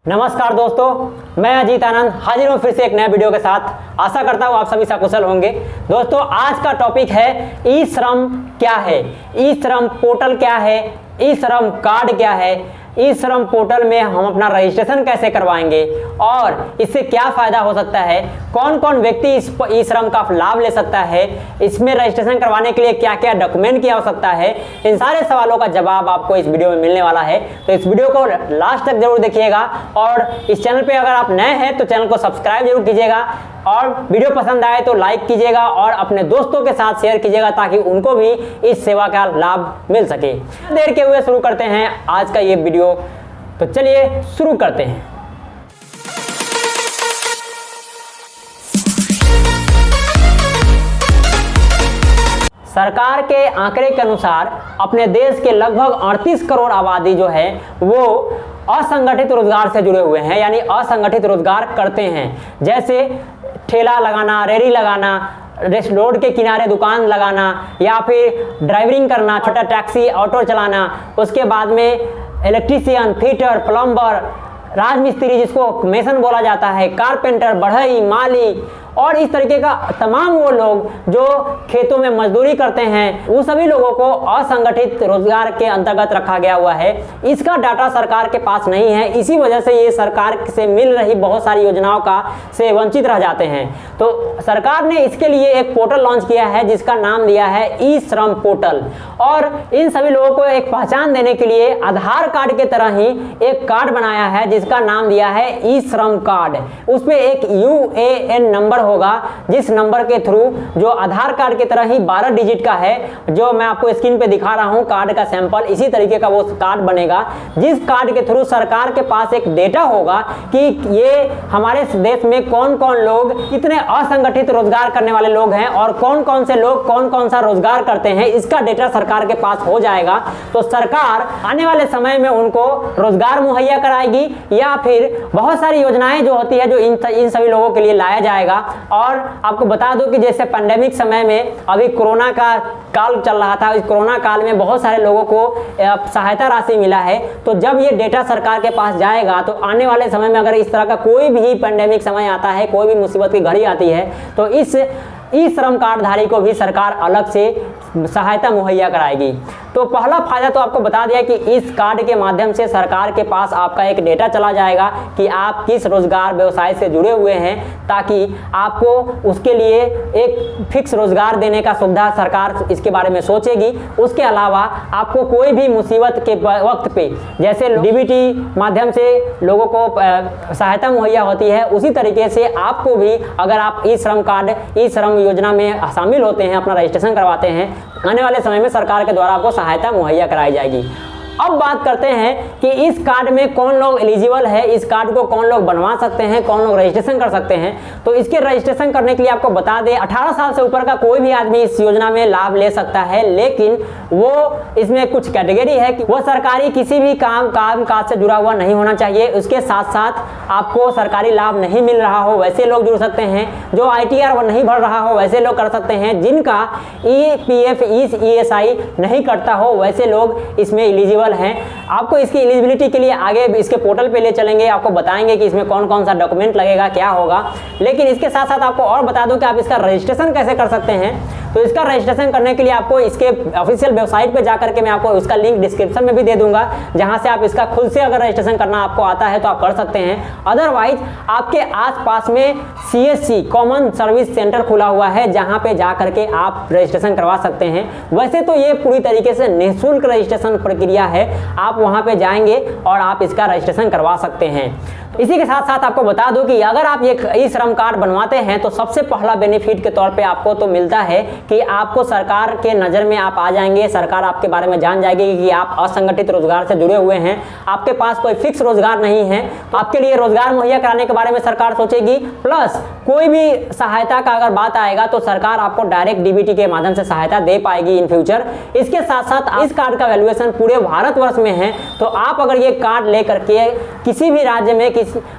नमस्कार दोस्तों, मैं अजीत आनंद हाजिर हूँ फिर से एक नए वीडियो के साथ। आशा करता हूँ आप सभी सकुशल होंगे। दोस्तों, आज का टॉपिक है ई श्रम क्या है, ई श्रम पोर्टल क्या है, ई श्रम कार्ड क्या है, ई श्रम पोर्टल में हम अपना रजिस्ट्रेशन कैसे करवाएंगे और इससे क्या फायदा हो सकता है, कौन कौन व्यक्ति इस ई श्रम का लाभ ले सकता है, इसमें रजिस्ट्रेशन करवाने के लिए क्या क्या डॉक्यूमेंट की आवश्यकता है, इन सारे सवालों का जवाब आपको इस वीडियो में मिलने वाला है। तो इस वीडियो को लास्ट तक जरूर देखिएगा और इस चैनल पे अगर आप नए हैं तो चैनल को सब्सक्राइब जरूर कीजिएगा और वीडियो पसंद आए तो लाइक कीजिएगा और अपने दोस्तों के साथ शेयर कीजिएगा ताकि उनको भी इस सेवा का लाभ मिल सके। देर के हुए शुरू करते हैं आज का ये वीडियो। तो चलिए शुरू करते हैं। सरकार के आंकड़े के अनुसार अपने देश के लगभग 38 करोड़ आबादी जो है वो असंगठित रोजगार से जुड़े हुए हैं, यानी असंगठित रोजगार करते हैं। जैसे ठेला लगाना, रेहड़ी लगाना, रोड के किनारे दुकान लगाना या फिर ड्राइविंग करना, छोटा टैक्सी ऑटो चलाना, उसके बाद में इलेक्ट्रीशियन, फिटर, प्लम्बर, राजमिस्त्री जिसको मेसन बोला जाता है, कारपेंटर, बढ़ई, माली और इस तरीके का तमाम वो लोग जो खेतों में मजदूरी करते हैं, उन सभी लोगों को असंगठित रोजगार के अंतर्गत रखा गया हुआ है। इसका डाटा सरकार के पास नहीं है, इसी वजह से ये सरकार से मिल रही बहुत सारी योजनाओं का से वंचित रह जाते हैं। तो सरकार ने इसके लिए एक पोर्टल लॉन्च किया है जिसका नाम दिया है ई श्रम पोर्टल और इन सभी लोगों को एक पहचान देने के लिए आधार कार्ड के तरह ही एक कार्ड बनाया है जिसका नाम दिया है ई श्रम कार्ड। उसमें एक UAN नंबर होगा जिस नंबर के थ्रू, जो आधार कार्ड की तरह ही 12 डिजिट का है, जो मैं आपको स्क्रीन पे दिखा रहा हूं कार्ड का सैंपल, इसी तरीके का वो कार्ड बनेगा जिस कार्ड के थ्रू सरकार के पास एक डेटा होगा कि ये हमारे देश में कौन कौन लोग, कितने असंगठित रोजगार करने वाले लोग हैं और कौन कौन से लोग कौन कौन सा रोजगार करते हैं, इसका डेटा सरकार के पास हो जाएगा। तो सरकार आने वाले समय में उनको रोजगार मुहैया कराएगी या फिर बहुत सारी योजनाएं जो होती है जो इन सभी लोगों के लिए लाया जाएगा। और आपको बता दूं कि जैसे पैंडेमिक समय में अभी कोरोना का काल चल रहा था, इस कोरोना काल में बहुत सारे लोगों को सहायता राशि मिला है। तो जब ये डेटा सरकार के पास जाएगा तो आने वाले समय में अगर इस तरह का कोई भी पैंडेमिक समय आता है, कोई भी मुसीबत की घड़ी आती है, तो इस ई श्रम कार्डधारी को भी सरकार अलग से सहायता मुहैया कराएगी। तो पहला फायदा तो आपको बता दिया कि इस कार्ड के माध्यम से सरकार के पास आपका एक डेटा चला जाएगा कि आप किस रोजगार व्यवसाय से जुड़े हुए हैं, ताकि आपको उसके लिए एक फिक्स रोजगार देने का सुविधा सरकार इसके बारे में सोचेगी। उसके अलावा आपको कोई भी मुसीबत के वक्त पे जैसे DBT माध्यम से लोगों को सहायता मुहैया होती है, उसी तरीके से आपको भी अगर आप ई श्रम कार्ड, ई श्रम योजना में शामिल होते हैं, अपना रजिस्ट्रेशन करवाते हैं, आने वाले समय में सरकार के द्वारा आपको सहायता मुहैया कराई जाएगी। अब बात करते हैं कि इस कार्ड में कौन लोग एलिजिबल है, इस कार्ड को कौन लोग बनवा सकते हैं, कौन लोग रजिस्ट्रेशन कर सकते हैं। तो इसके रजिस्ट्रेशन करने के लिए आपको बता दें 18 साल से ऊपर का कोई भी आदमी इस योजना में लाभ ले सकता है, लेकिन वो इसमें कुछ कैटेगरी है कि वो सरकारी किसी भी काम काज से जुड़ा हुआ नहीं होना चाहिए, उसके साथ साथ आपको सरकारी लाभ नहीं मिल रहा हो वैसे लोग जुड़ सकते हैं, जो ITR नहीं भर रहा हो वैसे लोग कर सकते हैं, जिनका EPF ESI नहीं करता हो वैसे लोग इसमें एलिजिबल हैं। आपको इसकी एलिजिबिलिटी के लिए आगे इसके पोर्टल पे ले चलेंगे, आपको बताएंगे कि इसमें कौन कौन सा डॉक्यूमेंट लगेगा, क्या होगा। लेकिन इसके साथ साथ आपको और बता दूं कि आप इसका रजिस्ट्रेशन कैसे कर सकते हैं। तो इसका रजिस्ट्रेशन करने के लिए आपको इसके ऑफिशियल वेबसाइट पे जाकर के मैं आपको उसका लिंक डिस्क्रिप्शन में भी दे दूंगा, जहां से आप इसका खुद से अगर रजिस्ट्रेशन करना आपको आता है तो आप कर सकते हैं। अदरवाइज आपके आसपास में CSC कॉमन सर्विस सेंटर खुला हुआ है जहां पे जाकर के आप रजिस्ट्रेशन करवा सकते हैं। वैसे तो ये पूरी तरीके से निःशुल्क रजिस्ट्रेशन प्रक्रिया है, आप वहां पे जाएंगे और आप इसका रजिस्ट्रेशन करवा सकते हैं। इसी के साथ साथ आपको बता दूं कि अगर आप ये ई श्रम कार्ड बनवाते हैं तो सबसे पहला बेनिफिट के तौर पे आपको तो मिलता है कि आपको सरकार के नज़र में आप आ जाएंगे, सरकार आपके बारे में जान जाएगी कि आप असंगठित रोजगार से जुड़े हुए हैं, आपके पास कोई फिक्स रोजगार नहीं है, तो आपके लिए रोजगार मुहैया कराने के बारे में सरकार सोचेगी। प्लस कोई भी सहायता का अगर बात आएगा तो सरकार आपको डायरेक्ट DBT के माध्यम से सहायता दे पाएगी इन फ्यूचर। इसके साथ साथ इस कार्ड का वैल्यूएशन पूरे भारतवर्ष में है, तो आप अगर ये कार्ड लेकर के किसी भी राज्य में,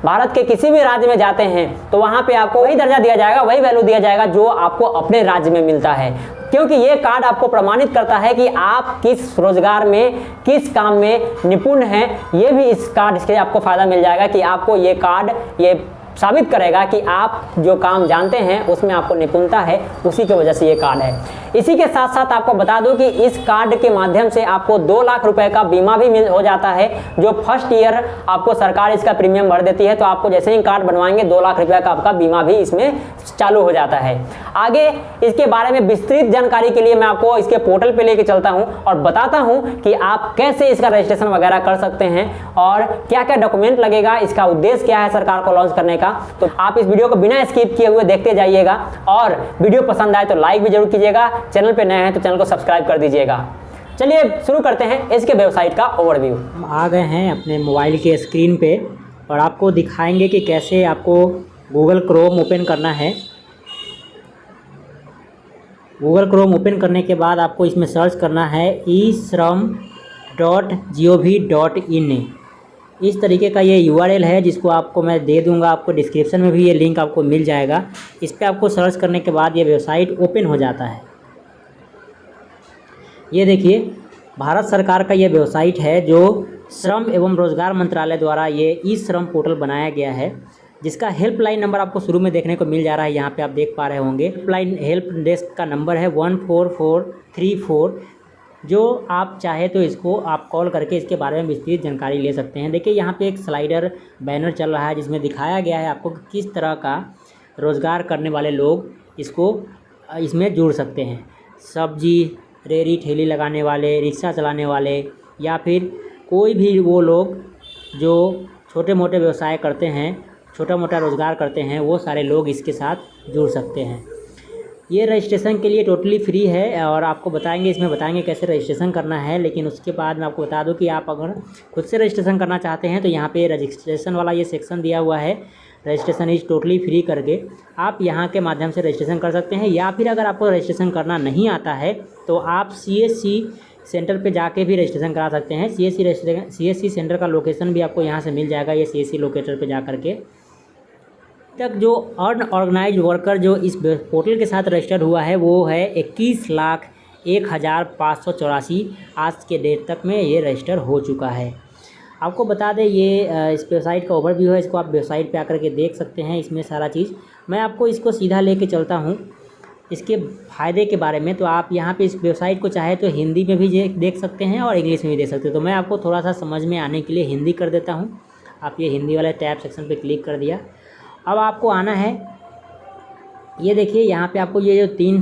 भारत के किसी भी राज्य में जाते हैं तो वहां पे आपको वही दर्जा दिया जाएगा, वही वैल्यू दिया जाएगा जो आपको अपने राज्य में मिलता है, क्योंकि ये कार्ड आपको प्रमाणित करता है कि आप किस रोजगार में, किस काम में निपुण हैं। ये भी इस कार्ड से आपको फ़ायदा मिल जाएगा कि आपको ये कार्ड ये साबित करेगा कि आप जो काम जानते हैं उसमें आपको निपुणता है, उसी की वजह से ये कार्ड है। इसी के साथ साथ आपको बता दूं कि इस कार्ड के माध्यम से आपको 2 लाख रुपए का बीमा भी हो जाता है, जो फर्स्ट ईयर आपको सरकार इसका प्रीमियम भर देती है। तो आपको जैसे ही कार्ड बनवाएंगे 2 लाख रुपए का आपका बीमा भी इसमें चालू हो जाता है। आगे इसके बारे में विस्तृत जानकारी के लिए मैं आपको इसके पोर्टल पे लेके चलता हूं और बताता हूं कि आप कैसे इसका रजिस्ट्रेशन वगैरह कर सकते हैं और क्या क्या डॉक्यूमेंट लगेगा, इसका उद्देश्य क्या है सरकार को लॉन्च करने का। तो आप इस वीडियो को बिना स्किप किए हुए देखते जाइएगा और वीडियो पसंद आए तो लाइक भी जरूर कीजिएगा। चैनल पे नए हैं तो चैनल को सब्सक्राइब कर दीजिएगा। चलिए शुरू करते हैं इसके वेबसाइट का ओवरव्यू। हम आ गए हैं अपने मोबाइल के स्क्रीन पे और आपको दिखाएंगे कि कैसे आपको गूगल क्रोम ओपन करना है। गूगल क्रोम ओपन करने के बाद आपको इसमें सर्च करना है ishram.gov.in। इस तरीके का ये URL है जिसको आपको मैं दे दूंगा, आपको डिस्क्रिप्शन में भी ये लिंक आपको मिल जाएगा। इस पर आपको सर्च करने के बाद ये वेबसाइट ओपन हो जाता है। ये देखिए भारत सरकार का ये वेबसाइट है जो श्रम एवं रोजगार मंत्रालय द्वारा ये ई श्रम पोर्टल बनाया गया है, जिसका हेल्पलाइन नंबर आपको शुरू में देखने को मिल जा रहा है। यहाँ पे आप देख पा रहे होंगे हेल्प डेस्क का नंबर है 14434। जो आप चाहे तो इसको आप कॉल करके इसके बारे में विस्तृत जानकारी ले सकते हैं। देखिए यहाँ पे एक स्लाइडर बैनर चल रहा है जिसमें दिखाया गया है आपको किस तरह का रोज़गार करने वाले लोग इसमें जुड़ सकते हैं। सब्जी रेहड़ी ठेली लगाने वाले, रिक्शा चलाने वाले या फिर कोई भी वो लोग जो छोटे मोटे व्यवसाय करते हैं, छोटा मोटा रोज़गार करते हैं, वो सारे लोग इसके साथ जुड़ सकते हैं। ये रजिस्ट्रेशन के लिए टोटली फ्री है और आपको इसमें बताएंगे कैसे रजिस्ट्रेशन करना है। लेकिन उसके बाद मैं आपको बता दूं कि आप अगर खुद से रजिस्ट्रेशन करना चाहते हैं तो यहाँ पे रजिस्ट्रेशन वाला ये सेक्शन दिया हुआ है, रजिस्ट्रेशन इज़ टोटली फ्री करके आप यहाँ के माध्यम से रजिस्ट्रेशन कर सकते हैं। या फिर अगर आपको रजिस्ट्रेशन करना नहीं आता है तो आप CSC सेंटर पे जाके भी रजिस्ट्रेशन करा सकते हैं। CSC सेंटर का लोकेशन भी आपको यहाँ से मिल जाएगा। ये CSC लोकेटर पे जा करके तक जो अनऑर्गेनाइज वर्कर जो इस पोर्टल के साथ रजिस्टर्ड हुआ है वो है 21,01,584। आज के डेट तक में ये रजिस्टर हो चुका है। आपको बता दें ये इस वेबसाइट का ओवरव्यू है, इसको आप वेबसाइट पे आकर के देख सकते हैं। इसमें सारा चीज़ मैं आपको इसको सीधा लेके चलता हूँ इसके फ़ायदे के बारे में। तो आप यहाँ पे इस वेबसाइट को चाहे तो हिंदी में भी देख सकते हैं और इंग्लिश में भी देख सकते हैं। तो मैं आपको थोड़ा सा समझ में आने के लिए हिंदी कर देता हूँ। आप ये हिंदी वाले टैब सेक्शन पर क्लिक कर दिया। अब आपको आना है, ये देखिए यहाँ पे आपको ये जो 3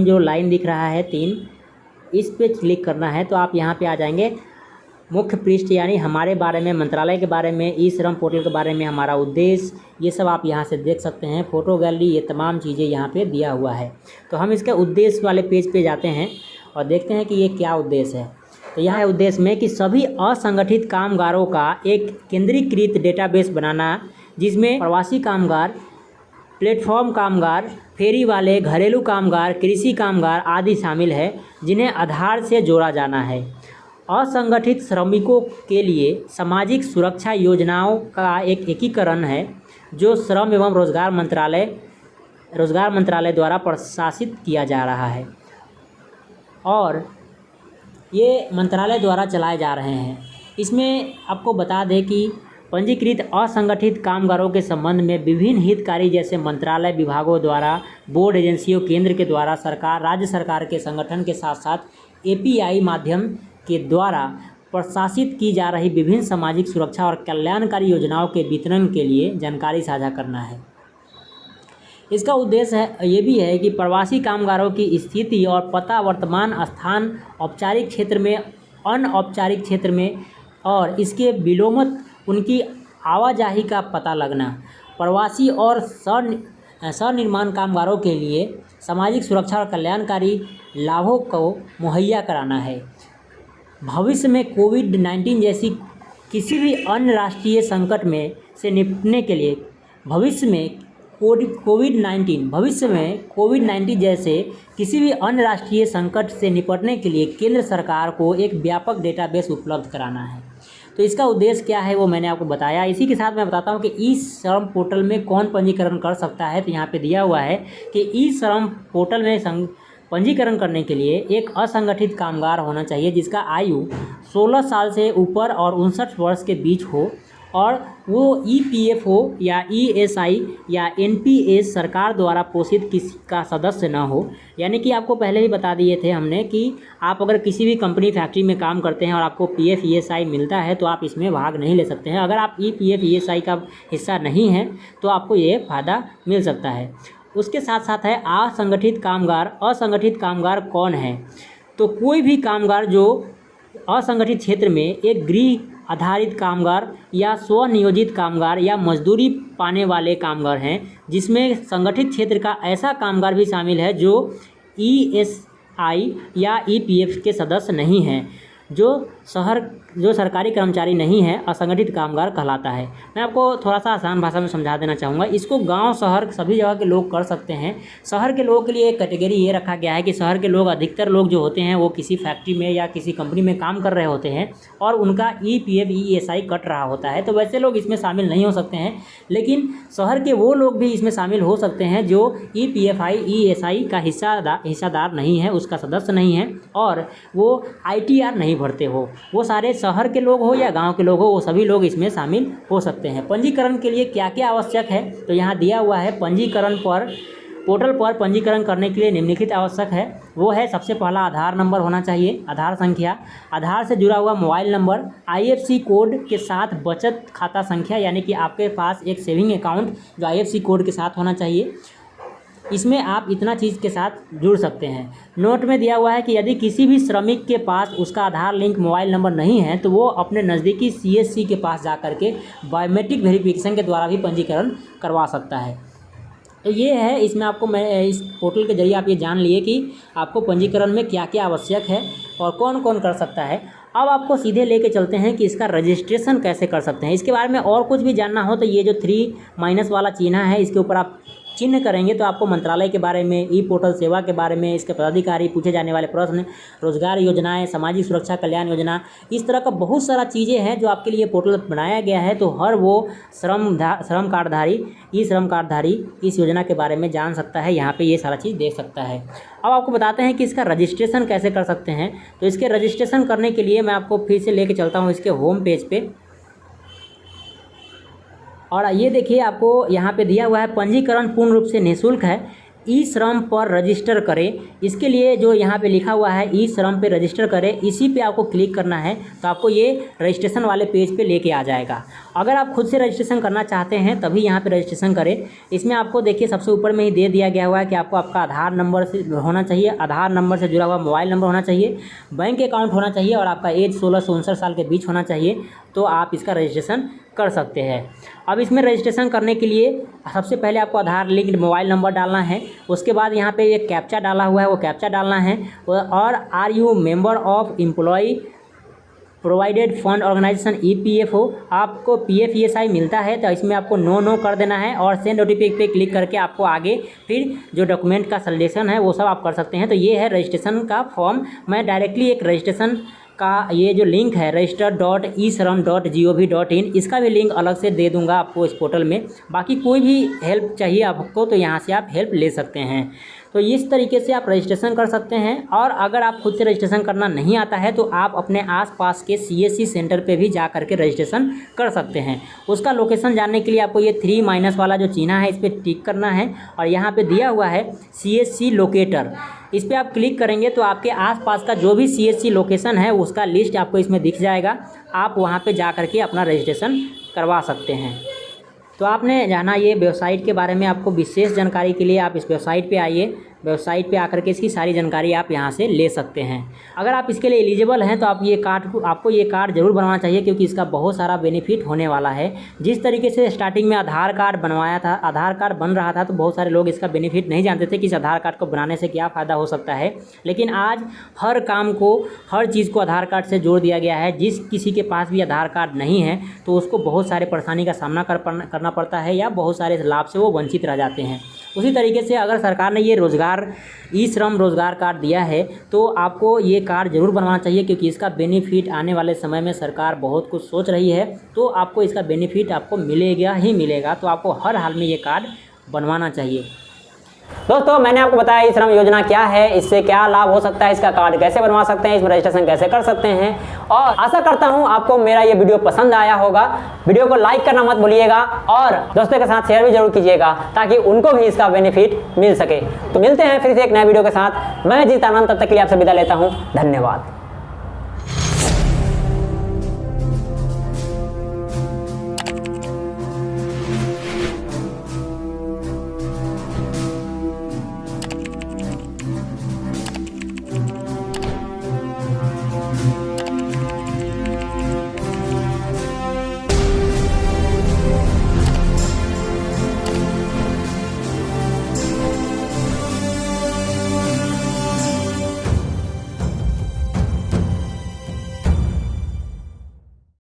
जो लाइन दिख रहा है 3, इस पे क्लिक करना है। तो आप यहाँ पे आ जाएंगे मुख्य पृष्ठ, यानी हमारे बारे में, मंत्रालय के बारे में, ई श्रम पोर्टल के बारे में, हमारा उद्देश्य, ये सब आप यहाँ से देख सकते हैं। फ़ोटो गैलरी, ये तमाम चीज़ें यहाँ पे दिया हुआ है। तो हम इसके उद्देश्य वाले पेज पे जाते हैं और देखते हैं कि ये क्या उद्देश्य है। तो यह है उद्देश्य में कि सभी असंगठित कामगारों का एक केंद्रीकृत डेटाबेस बनाना, जिसमें प्रवासी कामगार, प्लेटफॉर्म कामगार, फेरी वाले, घरेलू कामगार, कृषि कामगार आदि शामिल है, जिन्हें आधार से जोड़ा जाना है। असंगठित श्रमिकों के लिए सामाजिक सुरक्षा योजनाओं का एक एकीकरण है जो श्रम एवं रोजगार मंत्रालय द्वारा प्रशासित किया जा रहा है और ये मंत्रालय द्वारा चलाए जा रहे हैं। इसमें आपको बता दें कि पंजीकृत असंगठित कामगारों के संबंध में विभिन्न हितकारी जैसे मंत्रालय, विभागों द्वारा, बोर्ड एजेंसियों, केंद्र के द्वारा, सरकार, राज्य सरकार के संगठन के साथ साथ API माध्यम के द्वारा प्रशासित की जा रही विभिन्न सामाजिक सुरक्षा और कल्याणकारी योजनाओं के वितरण के लिए जानकारी साझा करना है। इसका उद्देश्य ये भी है कि प्रवासी कामगारों की स्थिति और पता, वर्तमान स्थान, औपचारिक क्षेत्र में, अनौपचारिक क्षेत्र में और इसके विलोमत उनकी आवाजाही का पता लगना, प्रवासी और स्वनिर्माण कामगारों के लिए सामाजिक सुरक्षा और कल्याणकारी लाभों को मुहैया कराना है। भविष्य में कोविड-19 जैसी किसी भी अन्य राष्ट्रीय संकट में से निपटने के लिए भविष्य में कोविड-19 जैसे किसी भी अन्य राष्ट्रीय संकट से निपटने के लिए केंद्र सरकार को एक व्यापक डेटाबेस उपलब्ध कराना है। तो इसका उद्देश्य क्या है वो मैंने आपको बताया। इसी के साथ मैं बताता हूँ कि ई श्रम पोर्टल में कौन पंजीकरण कर सकता है। तो यहाँ पे दिया हुआ है कि ई श्रम पोर्टल में पंजीकरण करने के लिए एक असंगठित कामगार होना चाहिए जिसका आयु 16 साल से ऊपर और 59 वर्ष के बीच हो, और वो ईपीएफओ या ईएसआई या एनपीएस सरकार द्वारा पोषित किसी का सदस्य ना हो। यानी कि आपको पहले ही बता दिए थे हमने कि आप अगर किसी भी कंपनी फैक्ट्री में काम करते हैं और आपको पीएफ ईएसआई मिलता है तो आप इसमें भाग नहीं ले सकते हैं। अगर आप ईपीएफ ईएसआई का हिस्सा नहीं हैं तो आपको ये फ़ायदा मिल सकता है। उसके साथ साथ है असंगठित कामगार। असंगठित कामगार कौन है? तो कोई भी कामगार जो असंगठित क्षेत्र में एक गृह आधारित कामगार या स्वनियोजित कामगार या मजदूरी पाने वाले कामगार हैं, जिसमें संगठित क्षेत्र का ऐसा कामगार भी शामिल है जो ईएसआई या ईपीएफ के सदस्य नहीं हैं, जो सरकारी कर्मचारी नहीं है, असंगठित कामगार कहलाता है। मैं आपको थोड़ा सा आसान भाषा में समझा देना चाहूँगा। इसको गांव शहर सभी जगह के लोग कर सकते हैं। शहर के लोगों के लिए एक कैटेगरी ये रखा गया है कि शहर के लोग, अधिकतर लोग जो होते हैं वो किसी फैक्ट्री में या किसी कंपनी में काम कर रहे होते हैं और उनका ईपीएफ ईएसआई कट रहा होता है, तो वैसे लोग इसमें शामिल नहीं हो सकते हैं। लेकिन शहर के वो लोग भी इसमें शामिल हो सकते हैं जो ईपीएफआई ईएसआई का हिस्सादार नहीं है, उसका सदस्य नहीं है और वो आईटीआर नहीं भरते हो। वो सारे शहर के लोग हो या गांव के लोग हो, वो सभी लोग इसमें शामिल हो सकते हैं। पंजीकरण के लिए क्या क्या आवश्यक है तो यहाँ दिया हुआ है। पंजीकरण पर पोर्टल पर पंजीकरण करने के लिए निम्नलिखित आवश्यक है। वो है सबसे पहला आधार नंबर होना चाहिए, आधार संख्या, आधार से जुड़ा हुआ मोबाइल नंबर, आईएफएससी कोड के साथ बचत खाता संख्या, यानी कि आपके पास एक सेविंग अकाउंट जो आईएफएससी कोड के साथ होना चाहिए। इसमें आप इतना चीज़ के साथ जुड़ सकते हैं। नोट में दिया हुआ है कि यदि किसी भी श्रमिक के पास उसका आधार लिंक मोबाइल नंबर नहीं है तो वो अपने नज़दीकी सीएससी के पास जा कर के बायोमेट्रिक वेरिफिकेशन के द्वारा भी पंजीकरण करवा सकता है। तो ये है, इसमें आपको मैं इस पोर्टल के जरिए आप ये जान लिए कि आपको पंजीकरण में क्या क्या आवश्यक है और कौन कौन कर सकता है। अब आपको सीधे लेके चलते हैं कि इसका रजिस्ट्रेशन कैसे कर सकते हैं। इसके बारे में और कुछ भी जानना हो तो ये जो 3- वाला चिन्ह है इसके ऊपर आप चिन्ह करेंगे तो आपको मंत्रालय के बारे में, ई पोर्टल सेवा के बारे में, इसके पदाधिकारी, पूछे जाने वाले प्रश्न, रोजगार योजनाएं, सामाजिक सुरक्षा कल्याण योजना, इस तरह का बहुत सारा चीज़ें हैं जो आपके लिए पोर्टल बनाया गया है। तो हर वो श्रम कार्डधारी, ई श्रम कार्डधारी इस योजना के बारे में जान सकता है, यहाँ पे ये सारा चीज़ देख सकता है। अब आपको बताते हैं कि इसका रजिस्ट्रेशन कैसे कर सकते हैं। तो इसके रजिस्ट्रेशन करने के लिए मैं आपको फिर से लेके चलता हूँ इसके होम पेज पे, और ये देखिए आपको यहाँ पे दिया हुआ है पंजीकरण पूर्ण रूप से निःशुल्क है, ई श्रम पर रजिस्टर करें। इसके लिए जो यहाँ पे लिखा हुआ है ई श्रम पे रजिस्टर करें, इसी पे आपको क्लिक करना है तो आपको ये रजिस्ट्रेशन वाले पेज पे लेके आ जाएगा। अगर आप खुद से रजिस्ट्रेशन करना चाहते हैं तभी यहाँ पे रजिस्ट्रेशन करें। इसमें आपको देखिए सबसे ऊपर में ही दे दिया गया हुआ है कि आपको आपका आधार नंबर से होना चाहिए, आधार नंबर से जुड़ा हुआ मोबाइल नंबर होना चाहिए, बैंक अकाउंट होना चाहिए और आपका एज 16 से 59 साल के बीच होना चाहिए, तो आप इसका रजिस्ट्रेशन कर सकते हैं। अब इसमें रजिस्ट्रेशन करने के लिए सबसे पहले आपको आधार लिंक्ड मोबाइल नंबर डालना है। उसके बाद यहाँ पे एक कैप्चा डाला हुआ है, वो कैप्चा डालना है। और are you member of employ provided fund organisation EPFO, आपको पीएफ ईएसआई मिलता है तो इसमें आपको नो कर देना है और सेंड ओटीपी पे क्लिक करके आपको आगे फिर जो डॉक्यूमेंट का सजेशन है वो सब आप कर सकते हैं। तो ये है रजिस्ट्रेशन का फॉर्म। मैं डायरेक्टली एक रजिस्ट्रेशन का ये जो लिंक है register.eShram.gov.in, इसका भी लिंक अलग से दे दूंगा आपको इस पोर्टल में। बाकी कोई भी हेल्प चाहिए आपको तो यहाँ से आप हेल्प ले सकते हैं। तो इस तरीके से आप रजिस्ट्रेशन कर सकते हैं। और अगर आप खुद से रजिस्ट्रेशन करना नहीं आता है तो आप अपने आसपास के सीएससी सेंटर पे भी जा करके रजिस्ट्रेशन कर सकते हैं। उसका लोकेशन जानने के लिए आपको ये 3- वाला जो चिन्ह है इस पर टिक करना है और यहाँ पे दिया हुआ है सीएससी लोकेटर, इस पर आप क्लिक करेंगे तो आपके आसपास का जो भी सीएससी लोकेशन है उसका लिस्ट आपको इसमें दिख जाएगा। आप वहाँ पे जा करके अपना रजिस्ट्रेशन करवा सकते हैं। तो आपने जाना ये वेबसाइट के बारे में। आपको विशेष जानकारी के लिए आप इस वेबसाइट पे आइए। वेबसाइट पे आकर के इसकी सारी जानकारी आप यहाँ से ले सकते हैं। अगर आप इसके लिए एलिजिबल हैं तो आपको ये कार्ड जरूर बनवाना चाहिए क्योंकि इसका बहुत सारा बेनिफिट होने वाला है। जिस तरीके से स्टार्टिंग में आधार कार्ड बनवाया था, आधार कार्ड बन रहा था तो बहुत सारे लोग इसका बेनिफिट नहीं जानते थे कि इस आधार कार्ड को बनाने से क्या फ़ायदा हो सकता है। लेकिन आज हर काम को, हर चीज़ को आधार कार्ड से जोड़ दिया गया है। जिस किसी के पास भी आधार कार्ड नहीं है तो उसको बहुत सारे परेशानी का सामना करना पड़ता है या बहुत सारे लाभ से वो वंचित रह जाते हैं। उसी तरीके से अगर सरकार ने ये रोज़गार ई श्रम रोज़गार कार्ड दिया है तो आपको ये कार्ड ज़रूर बनवाना चाहिए, क्योंकि इसका बेनिफिट आने वाले समय में सरकार बहुत कुछ सोच रही है, तो आपको इसका बेनिफिट आपको मिलेगा ही मिलेगा। तो आपको हर हाल में ये कार्ड बनवाना चाहिए। दोस्तों मैंने आपको बताया ई श्रम योजना क्या है, इससे क्या लाभ हो सकता है, इसका कार्ड कैसे बनवा सकते हैं, इसमें रजिस्ट्रेशन कैसे कर सकते हैं, और आशा करता हूं आपको मेरा ये वीडियो पसंद आया होगा। वीडियो को लाइक करना मत भूलिएगा और दोस्तों के साथ शेयर भी जरूर कीजिएगा ताकि उनको भी इसका बेनिफिट मिल सके। तो मिलते हैं फिर से एक नए वीडियो के साथ। मैं जीतानंद, तब तक के लिए आपसे विदा लेता हूँ। धन्यवाद।